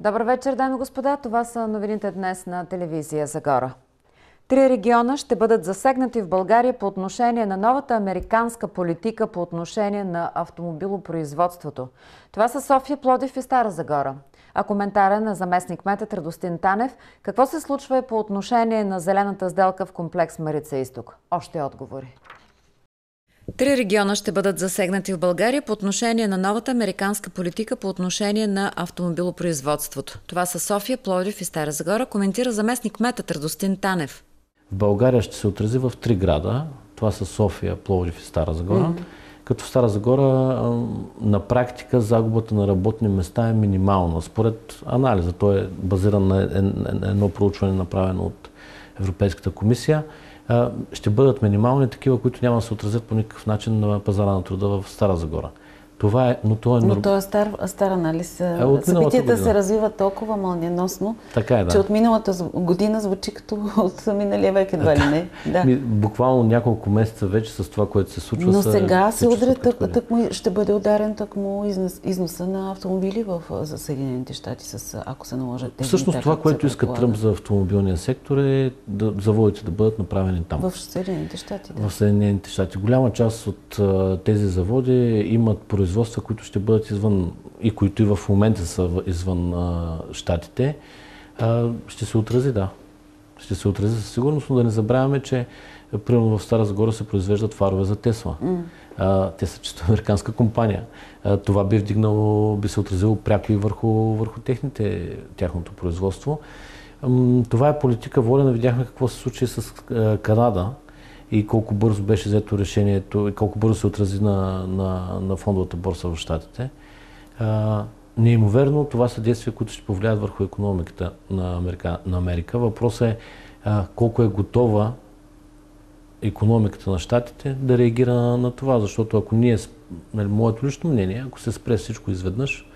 Добър вечер, дами и господа. Това са новините днес на телевизия Загора. 3 региона ще бъдат засегнати в България по отношение на новата американска политика по отношение на автомобилопроизводството. Това са София, Пловдив и Стара Загора. А коментара на заместник-кметът Радостин Танев, какво се случва по отношение на зелената сделка в комплекс Марица изток? Още отговори. 3 региона ще бъдат засегнати в България по отношение на новата американска политика по отношение на автомобилопроизводството. Това са София, Пловдив и Стара Загора, коментира заместник-кметът Радостин Танев. В България ще се отрази в 3 града. Това са София, Пловдив и Стара Загора. Като в Стара Загора на практика загубата на работни места е минимална. Според анализа, той е базиран на едно проучване, направено от Европейската комисия. Ще бъдат минимални такива, които няма да се отразят по никакъв начин на пазара на труда в Стара Загора. Това е, но то е стар анализ. Събитията се развиват толкова мълниеносно, че от миналата година звучи като от миналия век едва ли не. Да. Буквално няколко месеца вече с това, което се случва. Но сега се удря, ще бъде ударен тъкмо износа на автомобили за Съединените щати, ако се наложат тези. Всъщност това, което иска Тръмп за автомобилния сектор е заводите да бъдат направени там. В Съединените щати, да. В Съединените щати. Голяма част от тези заводи имат производства, които ще бъдат извън и които и в момента са извън щатите, ще се отрази, да. Ще се отрази със сигурност, но да не забравяме, че примерно в Стара Загора се произвеждат фарове за Тесла. Те са чисто американска компания. Това би се отразило пряко и върху тяхното производство. Това е политика водена. Видяхме какво се случи с Канада и колко бързо беше взето решението и колко бързо се отрази на фондовата борса в щатите. Неимоверно, това са действия, които ще повлияят върху икономиката на Америка. Въпросът е колко е готова икономиката на щатите да реагира на това, защото ако моето лично мнение, ако се спре всичко изведнъж,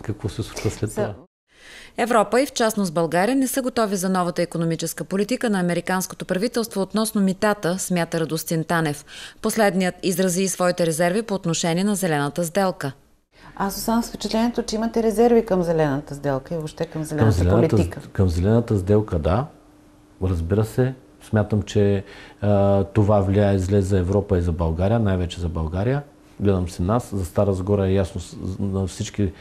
какво се случва след това? Европа и в частност България не са готови за новата икономическа политика на американското правителство относно митата, смята Радостин Танев. Последният изрази своите резерви по отношение на зелената сделка. Аз оставам с впечатлението, че имате резерви към зелената сделка и въобще към зелената политика. Към зелената сделка, да. Разбира се. Смятам, че това влияе зле за Европа и за България, най-вече за България. Гледам се нас. За Стара Загора е ясно на всички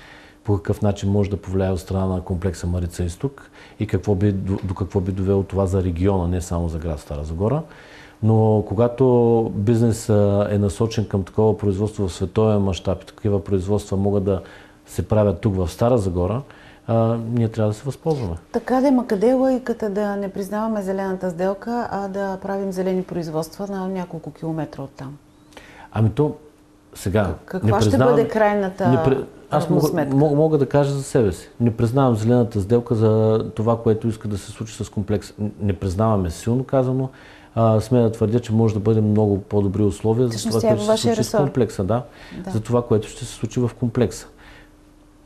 по какъв начин може да повлияе от страна на комплекса Марица изток и до какво би довело това за региона, не само за град Стара Загора. Но когато бизнес е насочен към такова производство в световен мащаб и такива производства могат да се правят тук в Стара Загора, ние трябва да се възползваме. Така къде е логиката да не признаваме зелената сделка, а да правим зелени производства на няколко километра оттам? Сега... Каква ще бъде крайната Аз мога да кажа за себе си. Не признавам зелената сделка за това, което иска да се случи с комплекса. Не признаваме силно казано. Смея да твърдя, че може да бъде много по-добри условия за това, което ще се случи с комплекса. Да. За това, което ще се случи в комплекса.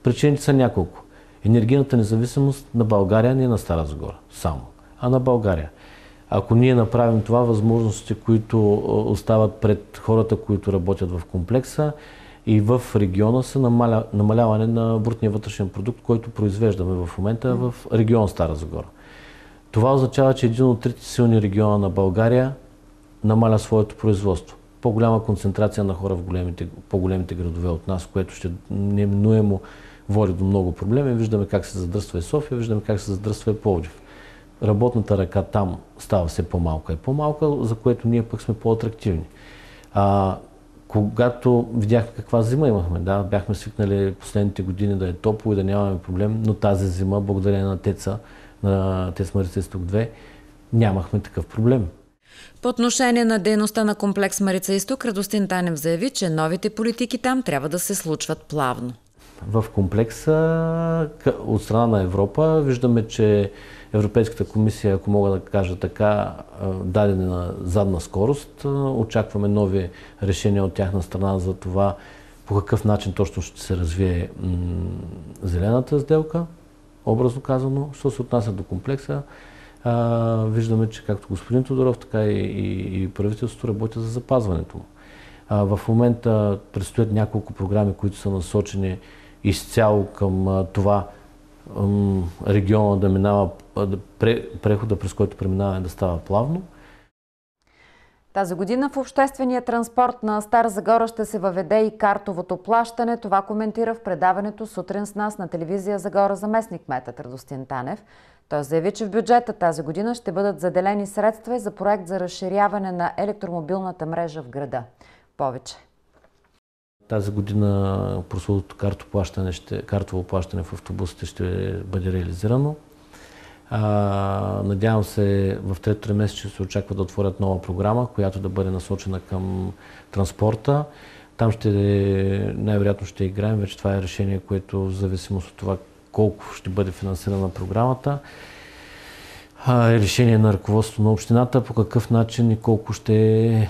Причините са няколко. Енергийната независимост на България не е на Стара Загора само, а на България. Ако ние направим това, възможностите, които остават пред хората, които работят в комплекса и в региона, са намаляване на брутния вътрешен продукт, който произвеждаме в момента в регион Стара Загора. Това означава, че един от 3 силни региона на България намаля своето производство. По-голяма концентрация на хора в по-големите градове от нас, което ще неминуемо води до много проблеми. Виждаме как се задръства и София, виждаме как се задръства и Пловдив. Работната ръка там става все по-малка и по-малка, за което ние пък сме по-атрактивни. Когато видяхме каква зима имахме, бяхме свикнали последните години да е топло и да нямаме проблем, но тази зима, благодарение на ТЕЦ Марица изток 2, нямахме такъв проблем. По отношение на дейността на комплекс Марица изток, Радостин Танев заяви, че новите политики там трябва да се случват плавно. В комплекса от страна на Европа виждаме, че Европейската комисия, ако мога да кажа така, даде на задна скорост. Очакваме нови решения от тяхна страна за това по какъв начин точно ще се развие зелената сделка, образно казано. Що се отнася до комплекса, виждаме, че както господин Тодоров, така и правителството работят за запазването му. В момента предстоят няколко програми, които са насочени изцяло към това региона да минава, прехода през който преминаване да става плавно. Тази година в обществения транспорт на Стара Загора ще се въведе и картовото плащане. Това коментира в предаването сутрин с нас на телевизия Загора заместник-кметът Радостин Танев. Той заяви, че в бюджета тази година ще бъдат заделени средства за проект за разширяване на електромобилната мрежа в града. Повече. Тази година прословутото картово плащане в автобусите ще бъде реализирано. Надявам се в трето тримесечие се очаква да отворят нова програма, която да бъде насочена към транспорта. Там най-вероятно ще играем, вече това е решение, което в зависимост от това колко ще бъде финансирана програмата, е решение на ръководството на общината, по какъв начин и колко ще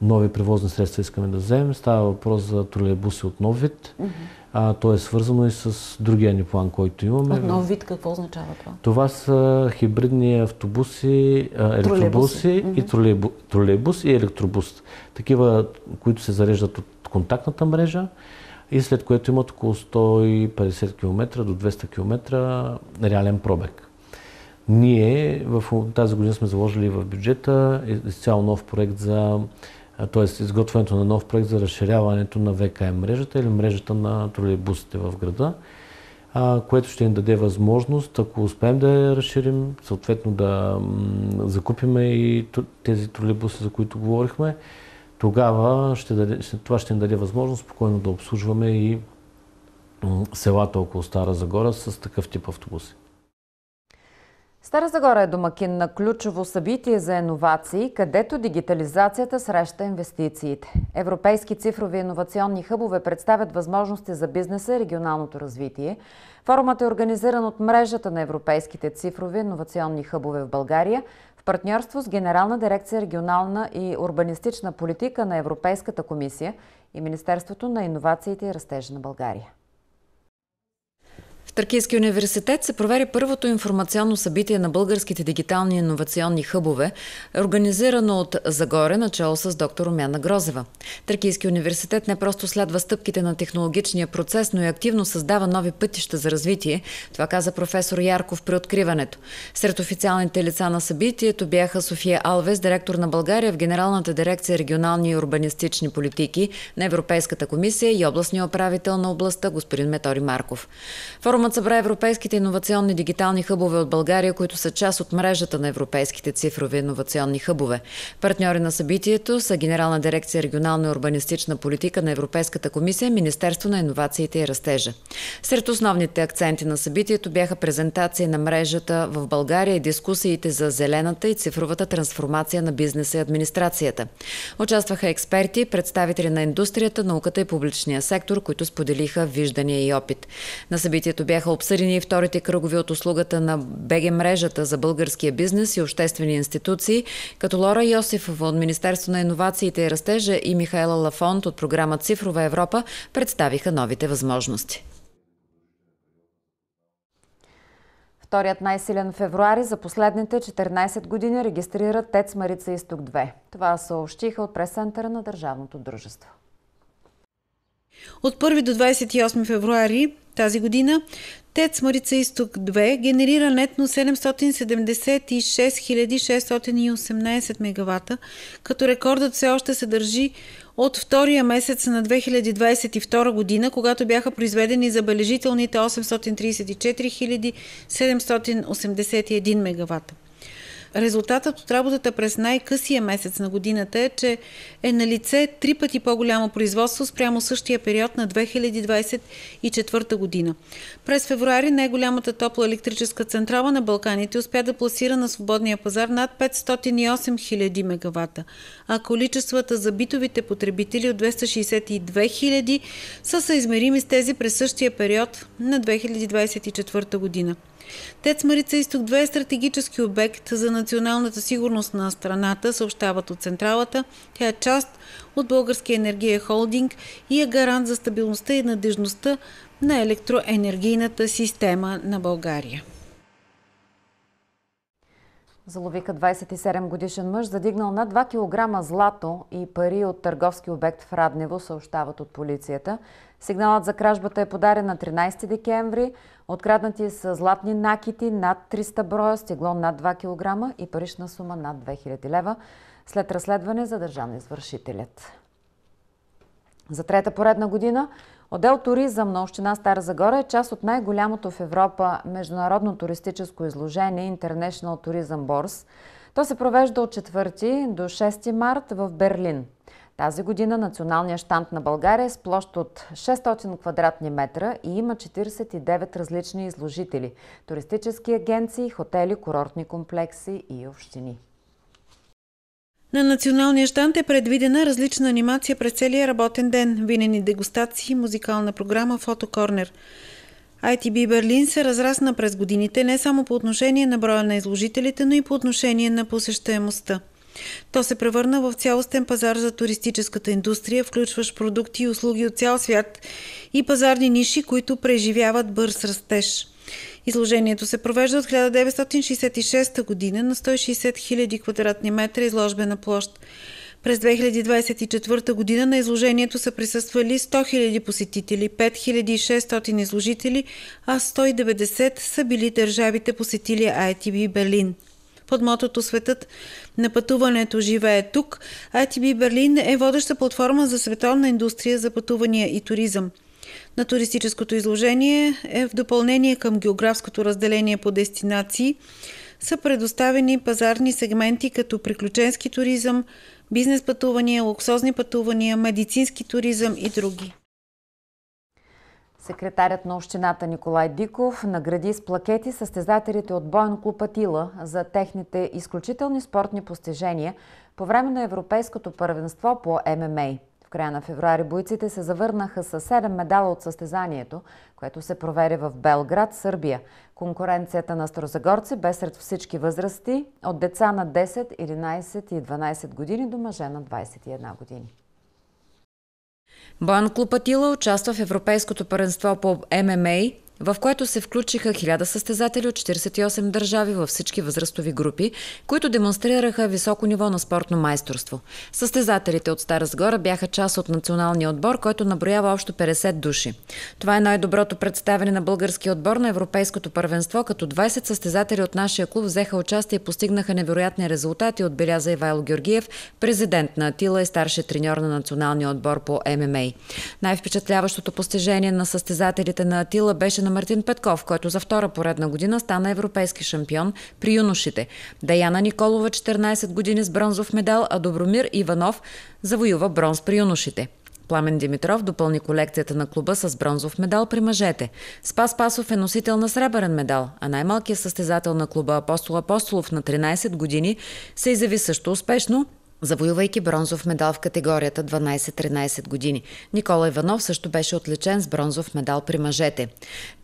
нови превозни средства искаме да вземем. Става въпрос за тролейбуси от нов вид. То е свързано и с другия ни план, който имаме. От нов вид какво означава това? Това са хибридни автобуси, електробуси и тролейбус и електробус. Такива, които се зареждат от контактната мрежа и след което имат около 150 км до 200 км реален пробег. Ние в тази година сме заложили в бюджета изцяло нов проект т.е. изготвянето на нов проект за разширяването на ВКМ мрежата или мрежата на тролейбусите в града, което ще ни даде възможност, ако успеем да я разширим, съответно да закупиме и тези тролейбуси, за които говорихме, тогава това ще ни даде възможност спокойно да обслужваме и селата около Стара Загора с такъв тип автобуси. Стара Загора е домакин на ключово събитие за иновации, където дигитализацията среща инвестициите. Европейски цифрови иновационни хъбове представят възможности за бизнеса и регионалното развитие. Форумът е организиран от мрежата на европейските цифрови иновационни хъбове в България в партньорство с Генерална дирекция регионална и урбанистична политика на Европейската комисия и Министерството на иновациите и растежа на България. В Тракийския университет се провери първото информационно събитие на българските дигитални иновационни хъбове, организирано от Загоре, начало с доктор Румяна Грозева. Тракийския университет не просто следва стъпките на технологичния процес, но и активно създава нови пътища за развитие. Това каза професор Ярков при откриването. Сред официалните лица на събитието бяха София Алвес, директор на България в Генералната дирекция регионални и урбанистични политики на Европейската комисия и областния управител на областта господин Метори Марков. Форумът събра европейските иновационни дигитални хъбове от България, които са част от мрежата на европейските цифрови иновационни хъбове. Партньори на събитието са Генерална дирекция регионална и урбанистична политика на Европейската комисия, Министерство на иновациите и растежа. Сред основните акценти на събитието бяха презентации на мрежата в България и дискусиите за зелената и цифровата трансформация на бизнеса и администрацията. Участваха експерти, представители на индустрията, науката и публичния сектор, които споделиха виждания и опит. На събитието бяха обсъдени и вторите кръгови от услугата на БГ мрежата за българския бизнес и обществени институции, като Лора Йосифова от Министерство на иновациите и растежа и Михайла Лафонт от програма Цифрова Европа представиха новите възможности. Вторият най-силен февруари за последните 14 години регистрира ТЕЦ Марица Изток 2. Това съобщиха от прес-центъра на Държавното дружество. От 1 до 28 февруари тази година ТЕЦ Марица Изток 2 генерира нетно 776 618 мегавата, като рекордът все още се държи от втория месец на 2022 година, когато бяха произведени забележителните 834 781 мегавата. Резултатът от работата през най-късия месец на годината е, че е налице 3 пъти по-голямо производство спрямо същия период на 2024 година. През февруари най-голямата топлоелектрическа централа на Балканите успя да пласира на свободния пазар над 508 000 мегавата, а количествата за битовите потребители от 262 000 са съизмерими с тези през същия период на 2024 година. ТЕЦ Марица Изток 2 е стратегически обект за националната сигурност на страната, съобщават от централата. Тя е част от Българския енергиен холдинг и е гарант за стабилността и надежността на електроенергийната система на България. Заловиха 27 годишен мъж, задигнал над 2 кг злато и пари от търговски обект в Раднево, съобщават от полицията. Сигналът за кражбата е подаден на 13 декември. Откраднати са златни накити над 300 броя, стегло над 2 кг и парична сума над 2000 лева. След разследване задържан извършителят. За трета поредна година отдел туризъм на община Стара Загора е част от най-голямото в Европа международно туристическо изложение International Tourism Bourse. То се провежда от 4 до 6 март в Берлин. Тази година националният щанд на България е с площ от 600 квадратни метра и има 49 различни изложители – туристически агенции, хотели, курортни комплекси и общини. На националния щанд е предвидена различна анимация през целия работен ден, винени дегустации, музикална програма, фотокорнер. ITB Берлин се разрасна през годините не само по отношение на броя на изложителите, но и по отношение на посещаемостта. То се превърна в цялостен пазар за туристическата индустрия, включващ продукти и услуги от цял свят и пазарни ниши, които преживяват бърз растеж. Изложението се провежда от 1966 година на 160 000 квадратни метра изложбена площ. През 2024 година на изложението са присъствали 100 000 посетители, 5600 изложители, а 190 са били държавите посетили ITB Берлин. Под мотото "Светът на пътуването живее тук", ITB Берлин е водеща платформа за световна индустрия за пътувания и туризъм. На туристическото изложение в допълнение към географското разделение по дестинации са предоставени пазарни сегменти като приключенски туризъм, бизнес пътувания, луксозни пътувания, медицински туризъм и други. Секретарят на общината Николай Диков награди с плакети състезателите от боен клуб Атила за техните изключителни спортни постижения по време на Европейското първенство по ММА. В края на февруари бойците се завърнаха с 7 медала от състезанието, което се проведе в Белград, Сърбия. Конкуренцията на старозагорци бе сред всички възрасти, от деца на 10, 11 и 12 години до мъже на 21 години. Боен клуб Атила участва в Европейското първенство по ММА, в което се включиха 1000 състезатели от 48 държави във всички възрастови групи, които демонстрираха високо ниво на спортно майсторство. Състезателите от Стара Загора бяха част от националния отбор, който наброява общо 50 души. Това е най-доброто представяне на българския отбор на Европейското първенство, като 20 състезатели от нашия клуб взеха участие и постигнаха невероятни резултати, отбеляза Ивайло Георгиев, президент на Атила и старши треньор на националния отбор по ММА. Най-впечатляващото постижение на състезателите на Атила беше на Мартин Петков, който за втора поредна година стана европейски шампион при юношите. Даяна Николова, 14 години, с бронзов медал, а Добромир Иванов завоюва бронз при юношите. Пламен Димитров допълни колекцията на клуба с бронзов медал при мъжете. Спас Пасов е носител на сребърен медал, а най-малкият състезател на клуба Апостол Апостолов на 13 години се изяви също успешно, завоювайки бронзов медал в категорията 12-13 години. Никола Иванов също беше отличен с бронзов медал при мъжете.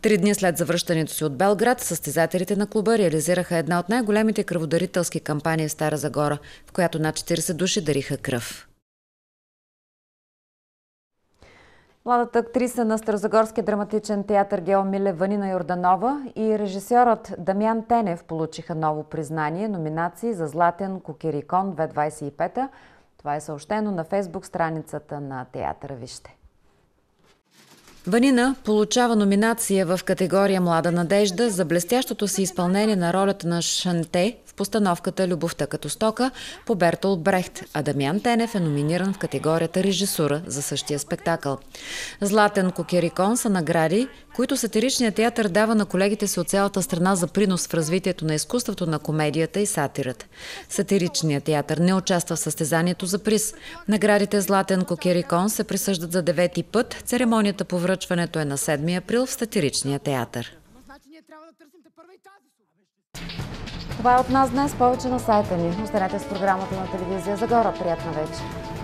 3 дни след завръщането си от Белград, състезателите на клуба реализираха една от най-големите кръводарителски кампании в Стара Загора, в която над 40 души дариха кръв. Младата актриса на Старозагорския драматичен театър Гео Миле Ванина Йорданова и режисьорът Дамян Тенев получиха ново признание, номинации за Златен кукерикон 2025. Това е съобщено на Фейсбук страницата на театъра. Вижте. Ванина получава номинация в категория Млада надежда за блестящото си изпълнение на ролята на Шанте в постановката Любовта като стока по Бертолт Брехт, а Дамян Тенев е номиниран в категорията Режисура за същия спектакъл. Златен кукерикон са награди, които сатиричният театър дава на колегите си от цялата страна за принос в развитието на изкуството на комедията и сатирата. Сатиричният театър не участва в състезанието за приз. Наградите Златен кукерикон се присъждат за 9-ти път. Церемонията по връчването е на 7 април в Сатиричния театър. Това е от нас днес. Повече на сайта ни. Останете с програмата на телевизия Загора. Приятна вечер!